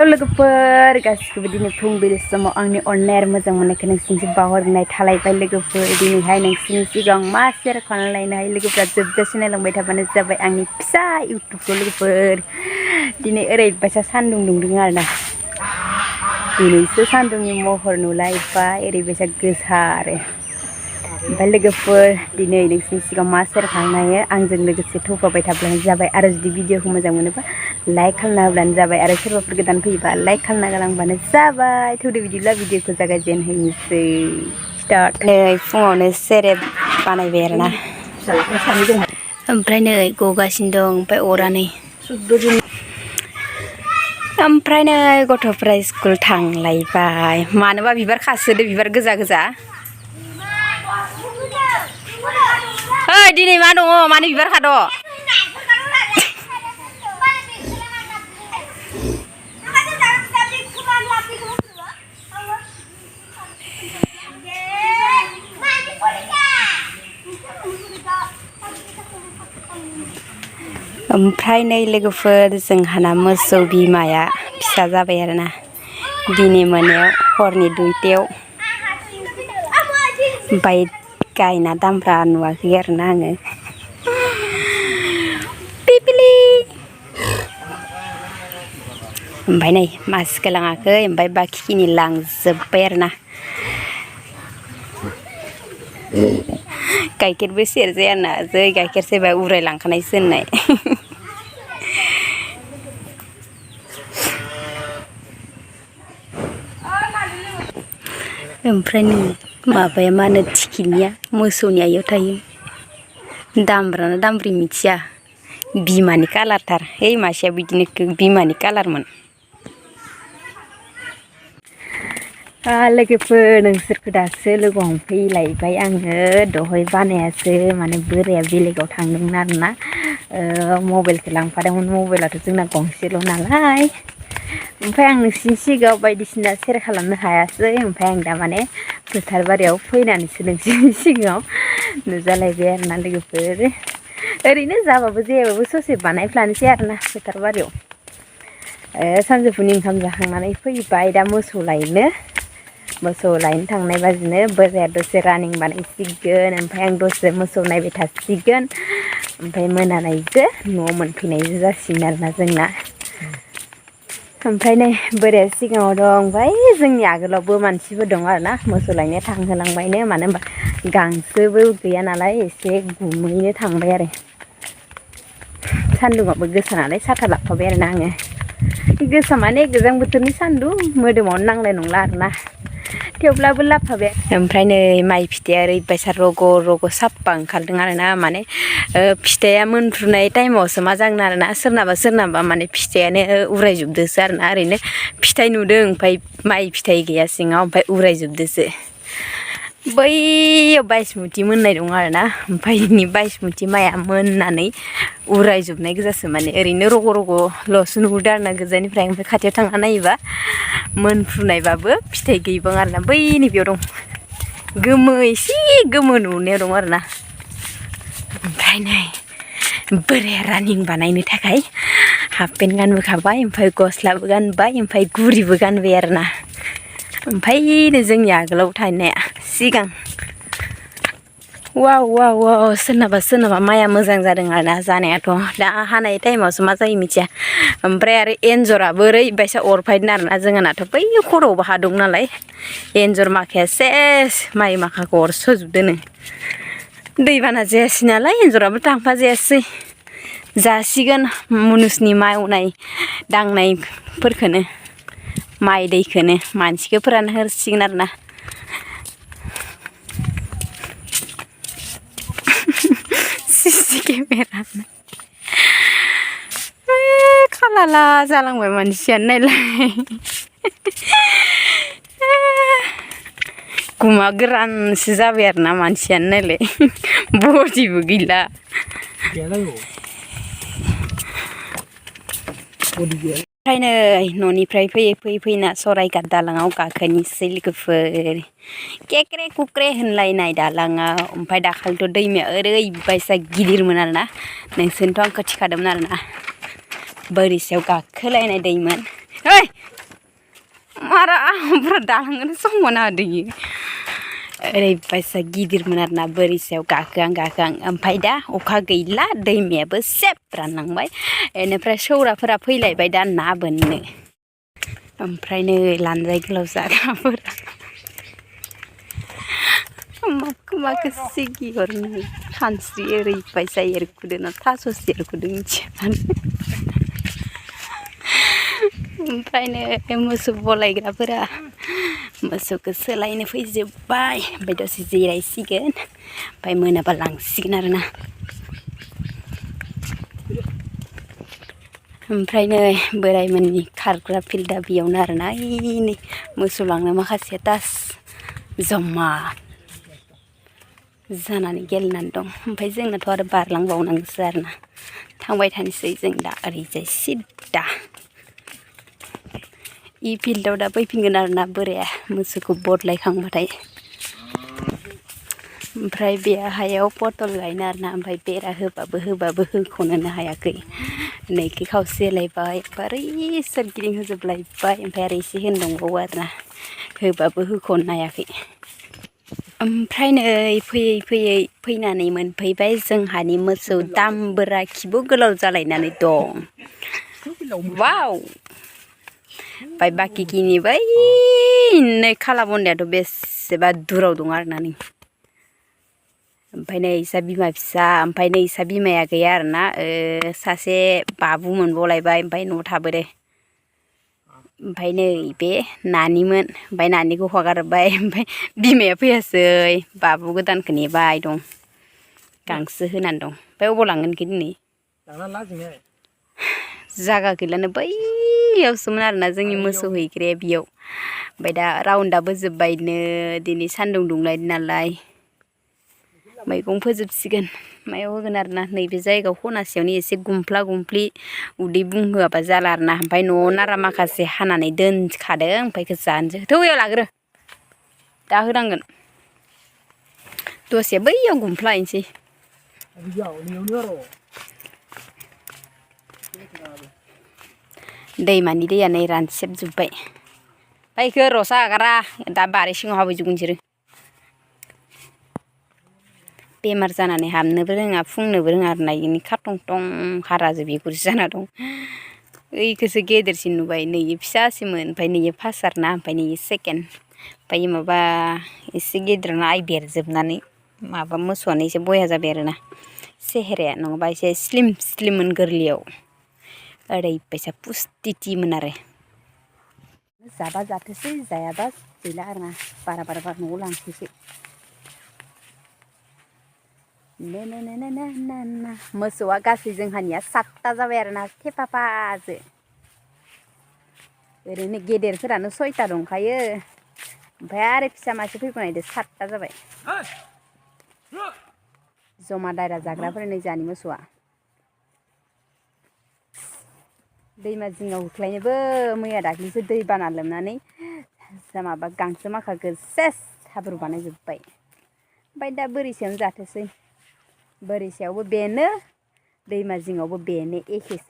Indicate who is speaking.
Speaker 1: लोगोफोर गासिबो दिनै फुंबिलि समाव आंनि अननाय मोजां मोननायखौ नोंसिनिसिम बावहरनाय थालायबाय लोगोफोर दिनैहाय नोंसिनि सिगां मा शेयार खालामलायनाय लोगोफोरा जोबजासे नायलांबाय थाबानो जाबाय आंनि फिसा इउटुबखौ लोगोफोर दिनै ओरैबायसा सान्दुं दुंदों आरोना दिनैसो सान्दुंनि महर नुलायबाय ओरैबायसा गोसा आरो ओमफ्राय लोगोफोर दिनै नोंसिनि सिगां मा शेयार खालामनो आंजों लोगोसे थौफाबाय थाब्लानो जाबाय आरो जुदि भिडिअखौ मोजां मोनोबा लाइक खालामना होब्लानो जाबाय आरो सोरबाफोर गोदान फैयोबा लाइक खालामना गालांबानो जाबाय थौदो बिदिब्ला भिडिअखौ जागायजेनहैनोसै स्टार्ट नै फुङावनो सेरेब बानायबाय आरोना ओमफ्राय नै गगासिनो दं ओमफ्राय अरानै ओमफ्राय नै गथ'फ्रा स्कुल थांलायबाय मानोबा बिबार खासोदो बिबार गोजा गोजा ओइ दिनै मा दङ मानो बिबार खाद' ओमफ्राय नै लोगोफोर जोंहाना मोसौ बिमाया फिसा जाबाय आरोना दिनै मोनायाव हरनि 2टायाव ओमफ्राय गायना दामब्रा नुवाखै आरोना आङो पिपिलि ओमफ्राय नै मासेखौ लाङाखै ओमफ्राय बाखिखिनि लांजोब्बाय आरोना गाइखेरबो सेरजाया आरोना जै गाइखेर सेरबा उरायलांखानायसो होननाय ओमफ्राय नै माबाया मा होनो थिखिनिया मोसौनि आइयाव थायो दामब्राना दामब्रि मिथिया बिमानि कालारथार ओइ मासेया बिदिनो बिमानि कालारमोन लोगोफोर नोंसोरखौ दासो लोगो हमफैलायबाय आङो दहाय बानायासो माने बोराया बेलेगाव थांदोंमोन आरोना मबाइलखौ लांफादोंमोन मबाइलाथ' जोंना गंसेल' नालाय ओमफ्राय आं नोंसिनि सिगाङाव बायदिसिना शेयार खालामनो हायासै ओमफ्राय आं दा माने फोथार बारियाव फैनानैसो नोंसिनि सिगाङाव नुजालायबाय आरोना लोगोफोर ओरैनो जाबाबो जायाबाबो ससे बानायफ्लानोसै आरोना फोथार बारियाव सानजौफुनि ओंखाम जाखांनानै फैबाय दा मोसौ लायनो थांनाय बाजिनो बोराया दसे रानिं बानायसिगोन ओमफ्राय आं दसे मोसौ नायबाय थासिगोन ओमफ्राय मोनानायजों न'आव मोनफैनायजों जासिगोन आरोना जोंना ओमफ्राय नै बोराया सिगाङाव दं ओमफ्राय जोंनि आगोलावबो मानसिफोर दं आरोना मोसौ लायनो थांहोलांबायनो मानो होनबा गांसोबो गैया नालाय एसे गुमैनो थांबाय आरो सान्दुंआबो गोसा नालाय साथा लाफाबाय आरोना आङो गोसा माने गोजां बोथोरनि सान्दुं मोदोमावनो नांलाय नंला आरोना थेवब्लाबो लाफाबाय ओमफ्राय नै माइ फिथाइया ओरैबायसा रग' रग' साफा ओंखारदों आरोना माने फिथाइया मोनफ्रुनाय टाइमावसो मा जागोन आरोना सोरनाबा माने फिथाइयानो उरायजोबदोसो आरोना ओरैनो फिथाइ नुदों ओमफ्राय माइ फिथाइ गैया सिङाव ओमफ्राय उरायजोबदोसो बैयाव बायसमुथि मोननाय दं आरोना ओमफ्राय बेनि बायसमुथि माइया मोननानै उरायजोबनाय गोजासो माने ओरैनो रग' रग'ल'सो नुहुरदों आरोना गोजाननिफ्राय ओमफ्राय खाथियाव थांना नायोबा मोनफ्रुनायबाबो फिथाइ गैबां आरोना बैनि बेयाव दं गोमो एसे गोमो नुनायाव दं आरोना ओमफ्राय नै बोराया रानिं बानायनो थाखाय हाफ पेन्ट गानबोखाबाय ओमफ्राय गस्लाबो गानबाय ओमफ्राय गुरिबो गानबाय आरोना ओमफ्राय जोंनि आगोलाव थानाया सिगां वाव सोरनाबा माइया मोजां जादों आरोना जानायाथ' दा हानाय टाइमावसो मा जायो मिथिया ओमफ्राय आरो एन्जराबो ओरैबायसा अरफायदों आरोना जोंहानाथ' बै खर'आवबो हा दं नालाय एन्जर माखाया सेस माइ माखाखौ अरस'जोबदोनो दैबाना जायासै नालाय एन्जराबो थांफाजायासै जासिगोन मुनुसनि मावनाय दांनायफोरखौनो माइ दैखौनो मानसिखौ फोरानना होसिगोन आरोना सिसि केमेरा खालाला जालांबाय मानसियानो नायलाय गुमा गोरानसो जाबाय आरोना मानसियानो नायलाय बडिबो गैला ओमफ्राय नै न'निफ्राय फैना सराइघाट दालाङाव गाखोनोसै लोगोफोर केक्रे कुक्रे होनलायनाय दालाङाव ओमफ्राय दाखालिथ' दैमाया ओरैबायसा गिदिरमोन आरोना नोंसोरनोथ' आं खोथिखादोंमोन आरोना बोरिसायाव गाखोलायनाय दैमोन ओइ ओमफ्राय दालांनो सम मोना होदों ओरैबायसा गिदिरमोन आरोना बोरि सायाव गाखोआं ओमफ्राय दा अखा गैला दैमायाबो सेब रानलांबाय बेनिफ्राय सौराफोरा फैलायबाय दा ना बोननो ओमफ्राय नै लानजाय गोलाव जाग्राफोरा माखौ माखौ सिगिहरनो खानस्रि ओरैबायसा एरखुदों ना थास'सो एरखुदों मिथिया ओमफ्रायनो मोसौ बलायग्राफोरा मोसौखौ सोलायनो फैजोब्बाय ओमफ्राय दसे जिरायसिगोन ओमफ्राय मोनाबा लांसिगोन आरोना ओमफ्राय नै बोरायमोननि खारग्रा फिल्डआ बेयावनो आरोना नै मोसौ लांनो माखासे तास जमा जानानै गेलेनानै दं ओमफ्राय जोंनाथ' आरो बारलांबावनांगौसो आरोना थांबाय थानोसै जों दा ओरैजाय सिद्दा इ फिल्डआव दा फैफिनगोन आरोना बोराया मोसौखौ बदलायखांबाथाय ओमफ्राय बे हायाव पटल गायनो आरोना ओमफ्राय बेरा होबाबो होख'नोनो हायाखै नैखि खावसे होलायबाय ओरै सोरगिदिं होजोबलायबाय ओमफ्राय आरो एसे होनदोंबावो आरोना होबाबो होख'नो हायाखै ओमफ्राय नै फैयै फैनानै मोनफैबाय जोंहानि मोसौ दामबोरा खिबु गोलाव जालायनानै दं वाव ओमफ्राय बाखिखिनि बै नै खाला बन्दायाथ' बेसेबा दुराव दं आरोना नै ओमफ्राय नै इसा बिमा फिसा ओमफ्राय नै इसा बिमाया गैया आरोना सासे बाबु मोनबावलायबाय ओमफ्राय न'आव थाबोदो ओमफ्राय नै बे नानिमोन ओमफ्राय नानिखौ हगारबाय ओमफ्राय बिमाया फैयासै बाबु गोदानखौ नेबाय दं गांसो होनानै दं ओमफ्राय अबाव लांगोन दिनै जागा गैलानो बैयावसोमोन आरोना जोंनि मोसौ हैग्राया बेयाव ओमफ्राय दा राउन्डआबो जोब्बायनो दिनै सान्दुं दुंलायदों नालाय मैगं फोजोबसिगोन मायाव होगोन आरोना नैबे जायगायाव खनासेयावनो एसे गुमफ्ला गुमफ्लि उदै बुंहोआबा जाला आरोना ओमफ्राय न'आव नारा माखासे हानानै दोनखादों ओमफ्राय जानोसै थौयाव लाग्रो दा होनांगोन दसे बैयाव गुमफ्लाहैनोसै दैमानि दैया नै रानसेबजोब्बाय फायखो रसा आगारा दा बारि सिङाव हाबहैजोबगोन बिसोरो बेमार जानानै हाबनोबो रोङा फुंनोबो रोङा आरोना इनि खाथं थं हाराजों बिगुरसो जाना दं ओइखौसो गेदेरसिन नुबाय नैयो फिसासिनमोन ओमफ्राय नैयो फार्स्ट आरोना ओमफ्राय नैयो सेकेन्ड ओमफ्राय माबा एसे गेदेरावनो आइ बेरजोबनानै माबा मोसौआनो एसे बया जाबाय आरोना सेहेराया नङाबा एसे स्लिममोन गोरलैयाव ओरैबायसा पुस्टिटिमोन आरो जाबा जाथोसै जायाबा गैला आरोना बारा न'आव लांसैसो मोसौआ गासै जोंहानिया 7ता जाबाय आरोना थेफाफाजो ओरैनो गेदेरफोरानो 6ता दंखायो ओमफ्राय आरो फिसा मासे फैबावनायदो 7ता जाबाय जमा दायरा जाग्राफोर नै जानि मोसौआ दैमा जिङाव होख्लायनोबो मैया दाख्लैसो दै बाना लोमनानै माबा गांसो माखाखौ सेस हाब्रु बानायजोब्बाय ओमफ्राय दा बोरिसायावनो जाथोसै बोरिसायावबो बेनो दैमा जिङावबो बेनो एखेसो